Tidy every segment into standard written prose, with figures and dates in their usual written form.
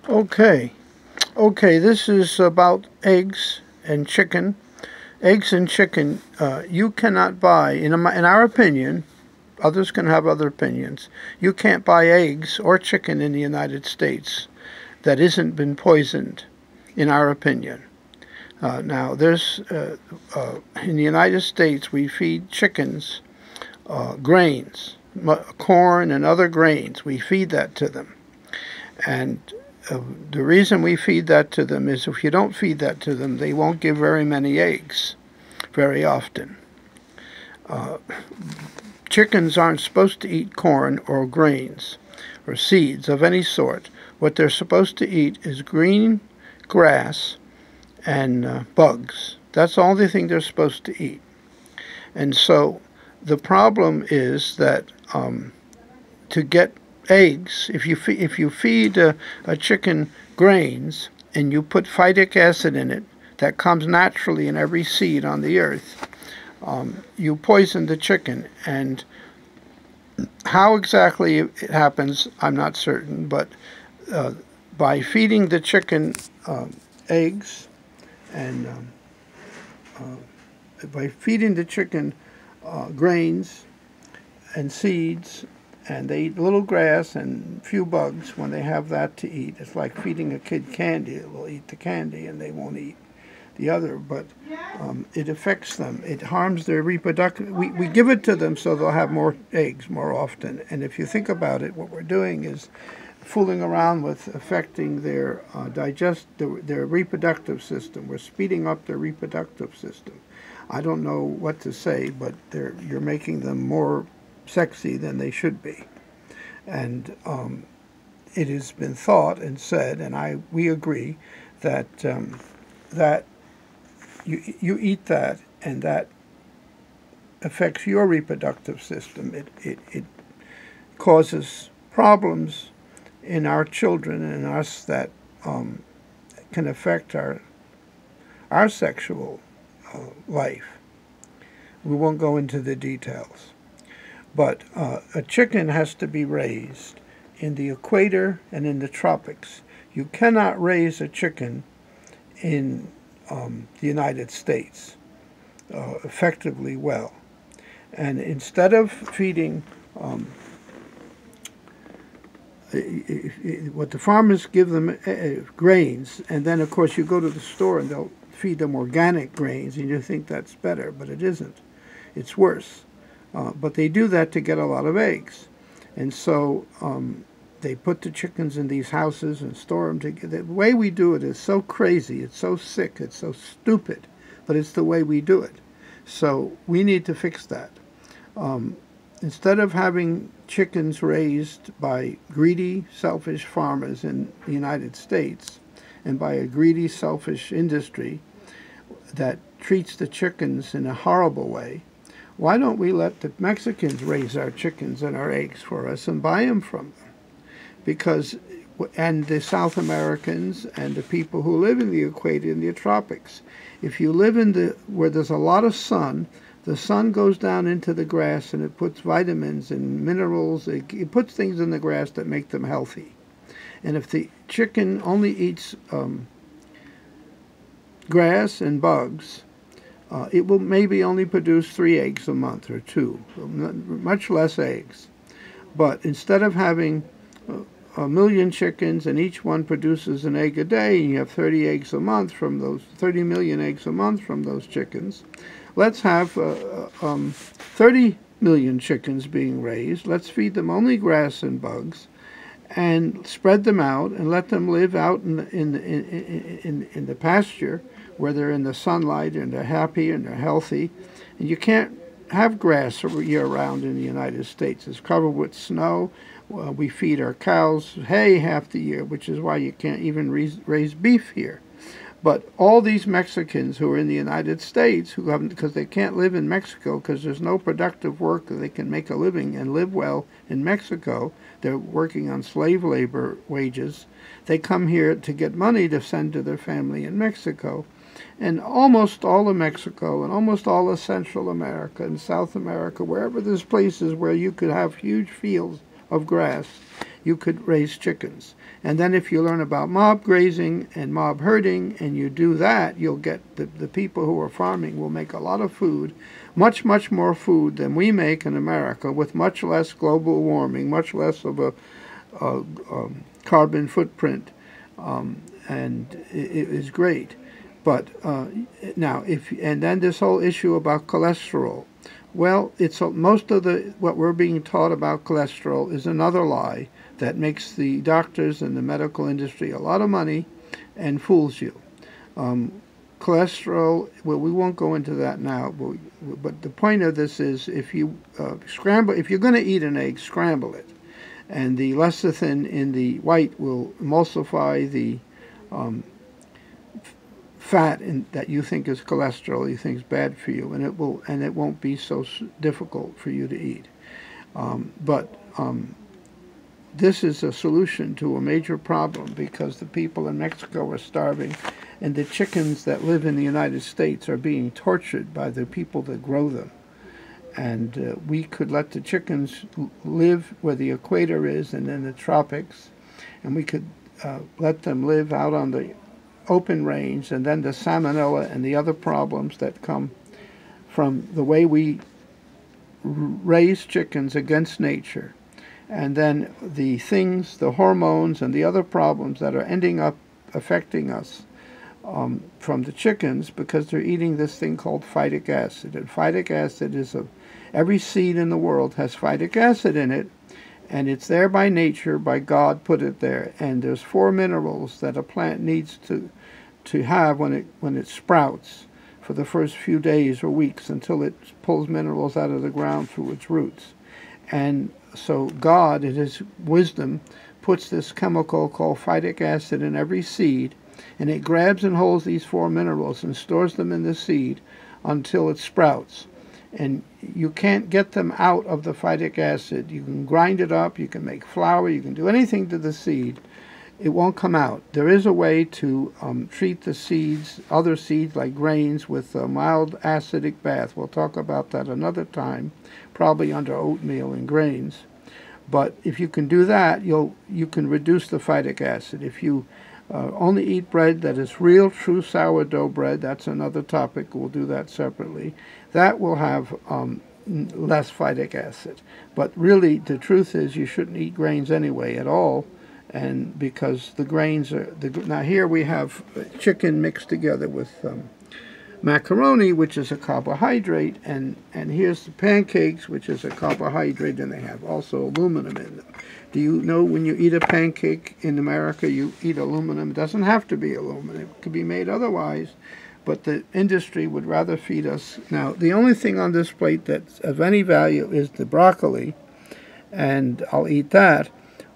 Okay. Okay, this is about eggs and chicken. Eggs and chicken, you cannot buy, in our opinion, others can have other opinions, you can't buy eggs or chicken in the United States that isn't been poisoned, in our opinion. Now, in the United States, we feed chickens grains, corn and other grains. We feed that to them. And the reason we feed that to them is if you don't feed that to them, they won't give very many eggs very often. Chickens aren't supposed to eat corn or grains or seeds of any sort. What they're supposed to eat is green grass and bugs. That's all the thing they're supposed to eat. And so the problem is that to get eggs, if you feed a chicken grains and you put phytic acid in it that comes naturally in every seed on the earth, you poison the chicken. And how exactly it happens, I'm not certain, but by feeding the chicken eggs and by feeding the chicken grains and seeds, and they eat little grass and few bugs when they have that to eat. It's like feeding a kid candy. It will eat the candy and they won't eat the other, but it affects them. It harms their reproductive. We give it to them so they'll have more eggs more often. And if you think about it, what we're doing is fooling around with affecting their their reproductive system. We're speeding up their reproductive system. I don't know what to say, but you're making them more sexy than they should be. And it has been thought and said, and we agree, that that you eat that and that affects your reproductive system. It causes problems in our children and us that can affect our sexual life. We won't go into the details. But a chicken has to be raised in the equator and in the tropics. You cannot raise a chicken in the United States effectively well. And instead of feeding what the farmers give them grains, and then of course you go to the store and they'll feed them organic grains, and you think that's better, but it isn't. It's worse. But they do that to get a lot of eggs. And so they put the chickens in these houses and store them together. The way we do it is so crazy, it's so sick, it's so stupid, but it's the way we do it. So we need to fix that. Instead of having chickens raised by greedy, selfish farmers in the United States and by a greedy, selfish industry that treats the chickens in a horrible way, why don't we let the Mexicans raise our chickens and our eggs for us and buy them from them? And the South Americans and the people who live in the equator and the tropics. If you live where there's a lot of sun, the sun goes down into the grass and it puts vitamins and minerals. It puts things in the grass that make them healthy. And if the chicken only eats grass and bugs, it will maybe only produce 3 eggs a month or 2, much less eggs. But instead of having a million chickens and each one produces an egg a day, and you have 30 eggs a month from those 30 million eggs a month from those chickens, let's have 30 million chickens being raised. Let's feed them only grass and bugs, and spread them out and let them live out in the pasture, where they're in the sunlight and they're happy and they're healthy. And you can't have grass year-round in the United States. It's covered with snow. We feed our cows hay half the year, which is why you can't even raise beef here. But all these Mexicans who are in the United States, who haven't, because they can't live in Mexico because there's no productive work that they can make a living and live well in Mexico, they're working on slave labor wages. They come here to get money to send to their family in Mexico. And almost all of Mexico and almost all of Central America and South America, wherever there's places where you could have huge fields of grass, you could raise chickens. And then if you learn about mob grazing and mob herding and you do that, you'll get the people who are farming will make a lot of food, much, much more food than we make in America, with much less global warming, much less of a carbon footprint, and it is great. But now, and then this whole issue about cholesterol. Well, it's most of what we're being taught about cholesterol is another lie that makes the doctors and the medical industry a lot of money and fools you. Cholesterol, well, we won't go into that now, but the point of this is if you if you're going to eat an egg, scramble it. And the lecithin in the white will emulsify the fat that you think is cholesterol, you think is bad for you, and it won't be so difficult for you to eat. This is a solution to a major problem, because the people in Mexico are starving, and the chickens that live in the United States are being tortured by the people that grow them. And we could let the chickens live where the equator is and in the tropics, and we could let them live out on the open range, and then the salmonella and the other problems that come from the way we raise chickens against nature, and then the hormones and the other problems that are ending up affecting us from the chickens, because they're eating this thing called phytic acid. And phytic acid is every seed in the world has phytic acid in it, and it's there by nature, by God put it there. And there's 4 minerals that a plant needs to have when it sprouts for the first few days or weeks until it pulls minerals out of the ground through its roots. And so God, in His wisdom, puts this chemical called phytic acid in every seed, and it grabs and holds these 4 minerals and stores them in the seed until it sprouts. And you can't get them out of the phytic acid. You can grind it up, you can make flour, you can do anything to the seed. It won't come out. There is a way to treat the seeds, other seeds like grains, with a mild acidic bath. We'll talk about that another time, probably under oatmeal and grains. But if you can do that, you can reduce the phytic acid. If you only eat bread that is real, true sourdough bread, that's another topic. We'll do that separately. That will have less phytic acid. But really, the truth is you shouldn't eat grains anyway at all, and because the grains are... Now here we have chicken mixed together with macaroni, which is a carbohydrate, and here's the pancakes, which is a carbohydrate, and they have also aluminum in them. Do you know when you eat a pancake in America, you eat aluminum? It doesn't have to be aluminum. It could be made otherwise, but the industry would rather feed us. Now, the only thing on this plate that's of any value is the broccoli, and I'll eat that,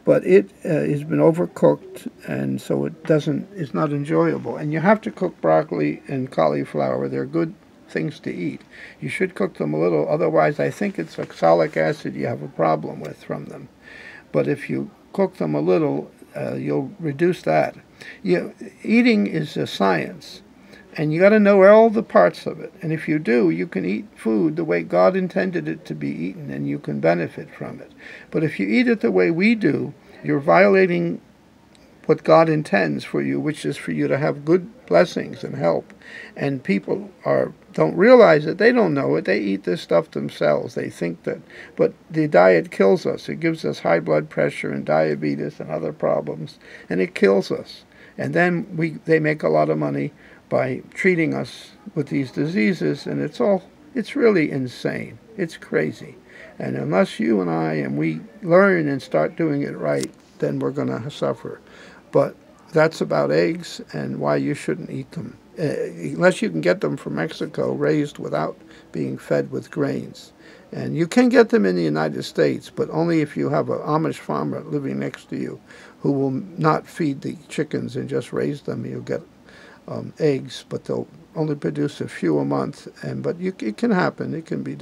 but it has been overcooked, and so it's not enjoyable. And you have to cook broccoli and cauliflower. They're good things to eat. You should cook them a little, otherwise I think it's oxalic acid you have a problem with from them. But if you cook them a little, you'll reduce that. Eating is a science, and you got to know all the parts of it. And if you do, you can eat food the way God intended it to be eaten, and you can benefit from it. But if you eat it the way we do, you're violating what God intends for you, which is for you to have good blessings and help. And people don't realize it. They don't know it. They eat this stuff themselves. They think that. But the diet kills us. It gives us high blood pressure and diabetes and other problems, and it kills us. And then they make a lot of money by treating us with these diseases, and it's really insane. It's crazy. And unless you and we learn and start doing it right, then we're going to suffer. But that's about eggs and why you shouldn't eat them, unless you can get them from Mexico, raised without being fed with grains. And you can get them in the United States, but only if you have an Amish farmer living next to you who will not feed the chickens and just raise them. You'll get eggs, but they'll only produce a few a month. But it can happen. It can be done.